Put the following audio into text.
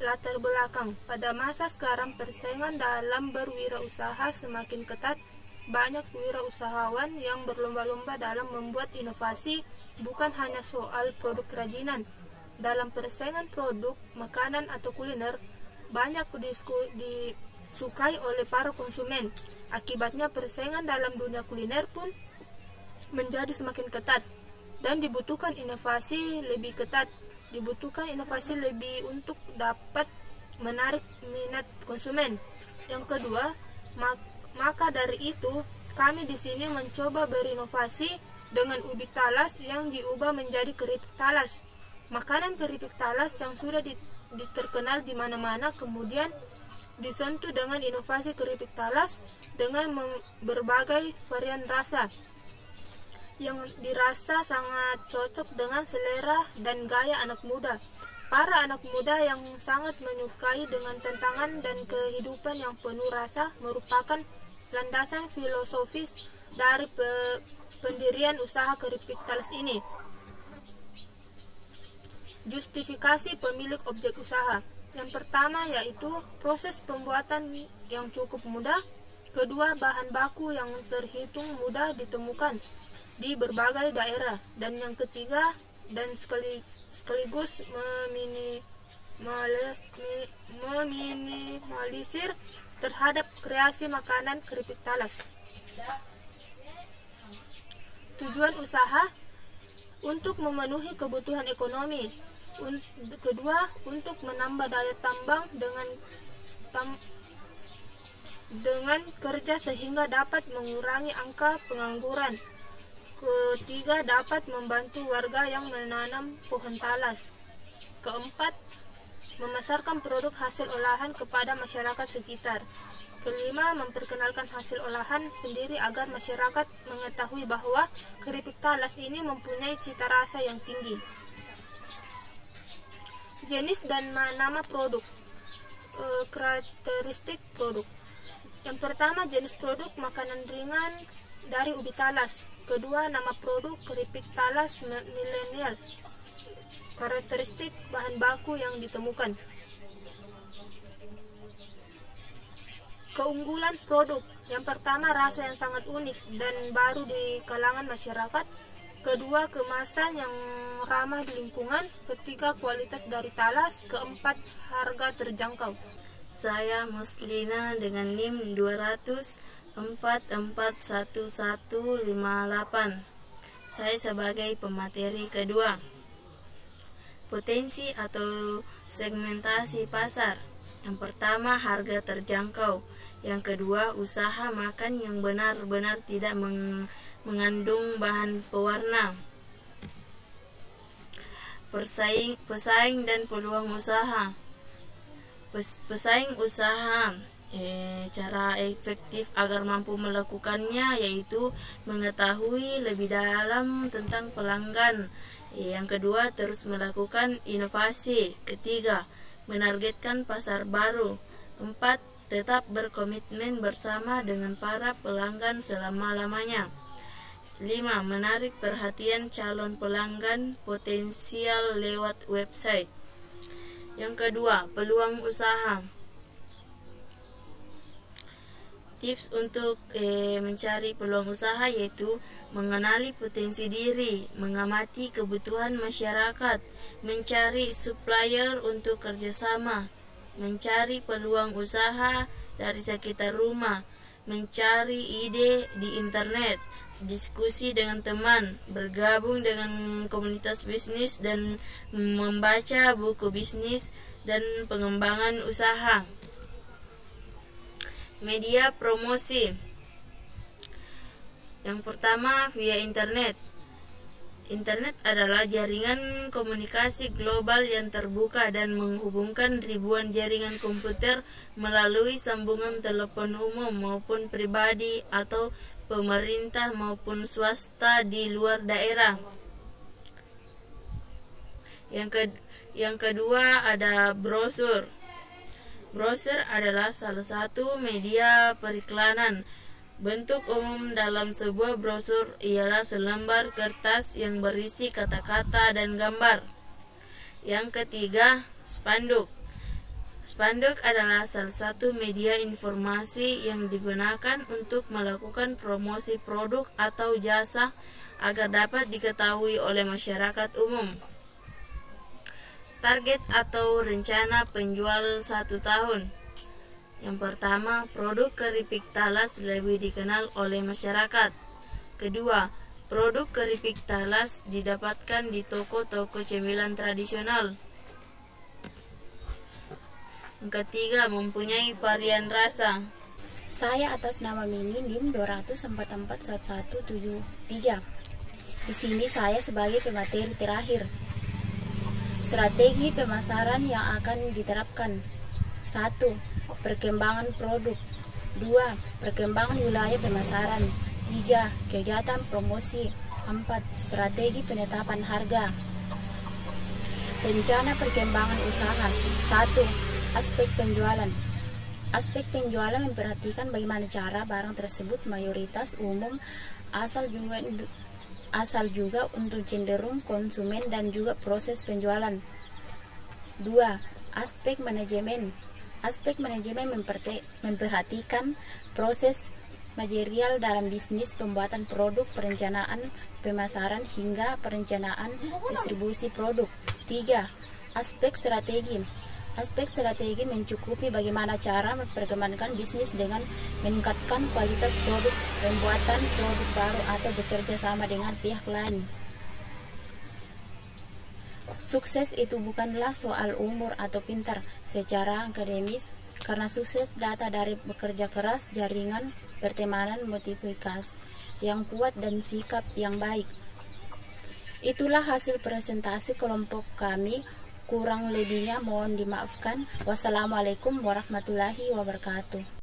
latar belakang. Pada masa sekarang, persaingan dalam berwirausaha semakin ketat. Banyak wirausahawan yang berlomba-lomba dalam membuat inovasi, bukan hanya soal produk kerajinan. Dalam persaingan produk, makanan atau kuliner, banyak disukai oleh para konsumen. Akibatnya, persaingan dalam dunia kuliner pun menjadi semakin ketat dan dibutuhkan inovasi lebih ketat. Dibutuhkan inovasi lebih untuk dapat menarik minat konsumen. Yang kedua, maka dari itu kami di sini mencoba berinovasi dengan ubi talas yang diubah menjadi keripik talas. Makanan keripik talas yang sudah terkenal di mana-mana kemudian disentuh dengan inovasi keripik talas dengan berbagai varian rasa yang dirasa sangat cocok dengan selera dan gaya anak muda. Para anak muda yang sangat menyukai dengan tantangan dan kehidupan yang penuh rasa merupakan landasan filosofis dari pendirian usaha keripik talas ini. Justifikasi pemilik objek usaha. Yang pertama yaitu proses pembuatan yang cukup mudah. Kedua, bahan baku yang terhitung mudah ditemukan di berbagai daerah. Dan yang ketiga, dan sekaligus meminimalisir terhadap kreasi makanan keripik talas. Tujuan usaha untuk memenuhi kebutuhan ekonomi. Kedua, untuk menambah daya tambang dengan kerja sehingga dapat mengurangi angka pengangguran. Ketiga, dapat membantu warga yang menanam pohon talas. Keempat, memasarkan produk hasil olahan kepada masyarakat sekitar. Kelima, memperkenalkan hasil olahan sendiri agar masyarakat mengetahui bahwa keripik talas ini mempunyai cita rasa yang tinggi. Jenis dan nama produk. Karakteristik produk. Yang pertama, jenis produk makanan ringan dari ubi talas. Kedua, nama produk keripik talas milenial. Karakteristik bahan baku yang ditemukan. Keunggulan produk. Yang pertama, rasa yang sangat unik dan baru di kalangan masyarakat. Kedua, kemasan yang ramah di lingkungan. Ketiga, kualitas dari talas. Keempat, harga terjangkau. Saya Muslina dengan NIM 200441158. Saya sebagai pemateri kedua. Potensi atau segmentasi pasar. Yang pertama, harga terjangkau. Yang kedua, usaha makan yang benar-benar tidak mengandung bahan pewarna. Pesaing dan peluang usaha. Pesaing usaha, cara efektif agar mampu melakukannya yaitu mengetahui lebih dalam tentang pelanggan. Yang kedua, terus melakukan inovasi. Ketiga, menargetkan pasar baru. Empat, tetap berkomitmen bersama dengan para pelanggan selama-lamanya. 5. Menarik perhatian calon pelanggan potensial lewat website. Yang kedua, peluang usaha. Tips untuk mencari peluang usaha yaitu mengenali potensi diri, mengamati kebutuhan masyarakat, mencari supplier untuk kerjasama, mencari peluang usaha dari sekitar rumah, mencari ide di internet, diskusi dengan teman, bergabung dengan komunitas bisnis, dan membaca buku bisnis dan pengembangan usaha. Media promosi. Yang pertama, via internet. Internet adalah jaringan komunikasi global yang terbuka dan menghubungkan ribuan jaringan komputer melalui sambungan telepon umum maupun pribadi atau pemerintah maupun swasta di luar daerah. Yang kedua ada brosur. Brosur adalah salah satu media periklanan. Bentuk umum dalam sebuah brosur ialah selembar kertas yang berisi kata-kata dan gambar. Yang ketiga, spanduk. Spanduk adalah salah satu media informasi yang digunakan untuk melakukan promosi produk atau jasa agar dapat diketahui oleh masyarakat umum. Target atau rencana penjual 1 tahun. Yang pertama, produk keripik talas lebih dikenal oleh masyarakat. Kedua, produk keripik talas didapatkan di toko-toko cemilan tradisional. Yang ketiga, mempunyai varian rasa. Saya atas nama Mini NIM 2441173. Di sini saya sebagai pemateri terakhir. Strategi pemasaran yang akan diterapkan. 1. Perkembangan produk. 2. Perkembangan wilayah pemasaran. 3. Kegiatan promosi. 4. Strategi penetapan harga. Rencana perkembangan usaha. 1. Aspek penjualan. Aspek penjualan memperhatikan bagaimana cara barang tersebut mayoritas umum asal juga untuk cenderung konsumen dan juga proses penjualan. 2. Aspek manajemen. Aspek manajemen memperhatikan proses manajerial dalam bisnis pembuatan produk, perencanaan pemasaran hingga perencanaan distribusi produk. 3. Aspek strategi. Aspek strategi mencukupi bagaimana cara memperkembangkan bisnis dengan meningkatkan kualitas produk, pembuatan produk baru atau bekerja sama dengan pihak lain. Sukses itu bukanlah soal umur atau pintar secara akademis, karena sukses data dari bekerja keras, jaringan, pertemanan, motivasi yang kuat dan sikap yang baik. Itulah hasil presentasi kelompok kami. Kurang lebihnya mohon dimaafkan. Wassalamualaikum warahmatullahi wabarakatuh.